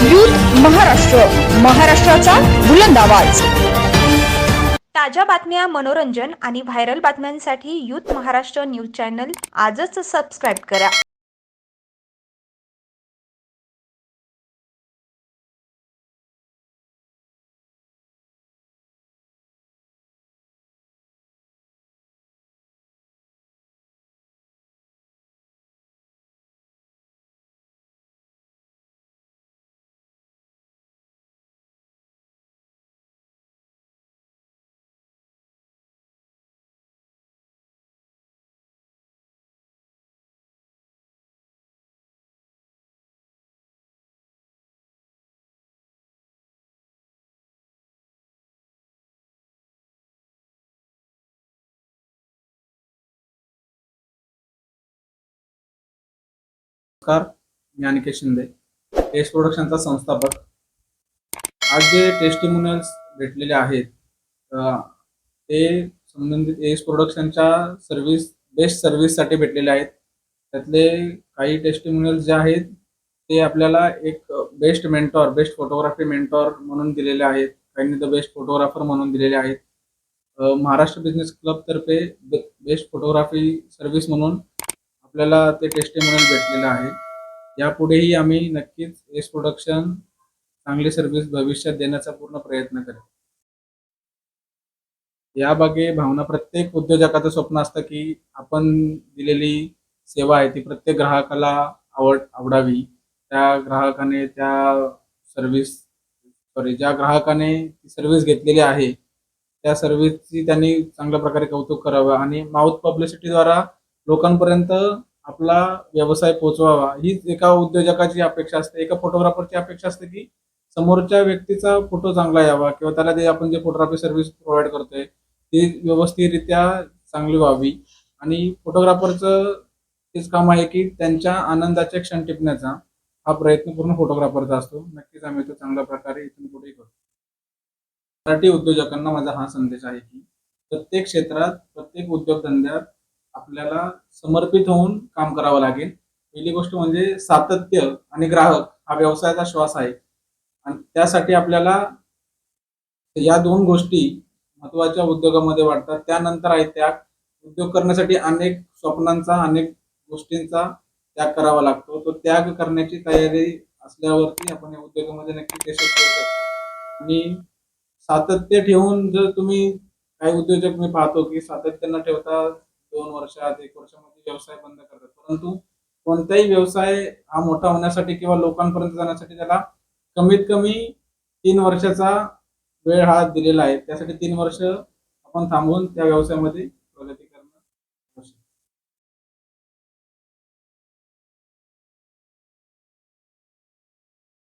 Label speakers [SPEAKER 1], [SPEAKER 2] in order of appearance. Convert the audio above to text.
[SPEAKER 1] Youth Maharashtra, महाराष्ट्राचा बुलंद आवाज।
[SPEAKER 2] ताज्या बातम्या, मनोरंजन आणि व्हायरल बातम्यांसाठी यूथ महाराष्ट्र न्यूज चॅनल आजच सबस्क्राईब करा।
[SPEAKER 3] नमस्कार, मी अनिकेत शिंदे, टेस्ट प्रोडक्शनचा संस्थापक। आज जे टेस्टिमोनियल्स भेटलेले आहेत ते संबंधित टेस्ट प्रोडक्शनच्या बेस्ट सर्व्हिससाठी भेटलेले आहेत। त्यातले काही टेस्टिमोनियल्स जे आहेत ते आपल्याला एक best mentor, best photography mentor म्हणून दिलेले आहेत, काहींनी द बेस्ट फोटोग्राफर म्हणून दिलेले आहेत। महाराष्ट्र बिझनेस क्लब तर्फे बेस्ट फोटोग्राफी सर्व्हिस म्हणून आपल्याला ते टेस्टिमोनियल भेटलेलं आहे। यापुढेही आम्ही नक्कीच टेस्ट प्रोडक्शन चांगली सर्व्हिस भविष्यात देण्याचा पूर्ण प्रयत्न करेल। याबागे भावना प्रत्येक उद्योजकाचं स्वप्न असतं की आपण दिलेली सेवा आहे ती प्रत्येक ग्राहकाला आवडावी। त्या ग्राहकाने ज्या ग्राहकाने ती सर्व्हिस घेतलेली आहे त्या सर्व्हिसची त्यांनी चांगल्या प्रकारे कौतुक करावं आणि माउथ पब्लिसिटीद्वारा लोकांपर्यंत आपला व्यवसाय पोहोचवावा, हीच एका उद्योजकाची अपेक्षा असते, एका फोटोग्राफरची अपेक्षा असते की समोरच्या व्यक्तीचा फोटो चांगला यावा किंवा त्याला आपण जे फोटोग्राफी सर्व्हिस प्रोव्हाइड करतोय ती व्यवस्थितरित्या चांगली व्हावी। आणि फोटोग्राफरचं तेच काम आहे की त्यांच्या आनंदाचे क्षण टिपण्याचा हा प्रयत्न पूर्ण फोटोग्राफरचा असतो। नक्कीच आम्ही तो चांगल्या प्रकारे इथून पुढे करू। मराठी उद्योजकांना माझा हा संदेश आहे की प्रत्येक क्षेत्रात, प्रत्येक उद्योगधंद्यात आपल्याला समर्पित होऊन काम करावं लागेल। पहिली गोष्ट म्हणजे सातत्य आणि ग्राहक हा व्यवसायाचा श्वास आहे आणि त्यासाठी आपल्याला या दोन गोष्टी महत्त्वाच्या उद्योगामध्ये वाटतात। त्यानंतर आहे त्याग। उद्योग करण्यासाठी अनेक स्वप्नांचा, अनेक गोष्टींचा त्याग करावा लागतो। तो त्याग करण्याची तयारी असल्यावरती आपण या उद्योगामध्ये नक्की यशस्वी होऊ शकतो। आणि सातत्य ठेवून जर तुम्ही काही उद्योजक मी पाहतो की सातत्य न ठेवता 2 वर्षात, 1 वर्षामध्ये व्यवसाय बंद करतात, परंतु कोणताही व्यवसाय हा मोठा होण्यासाठी किंवा लोकांपर्यंत जाण्यासाठी त्याला कमीत कमी 3 वर्षाचा वेळ हा दिलेला आहे। त्यासाठी 3 वर्ष आपण थांबून त्या व्यवसायामध्ये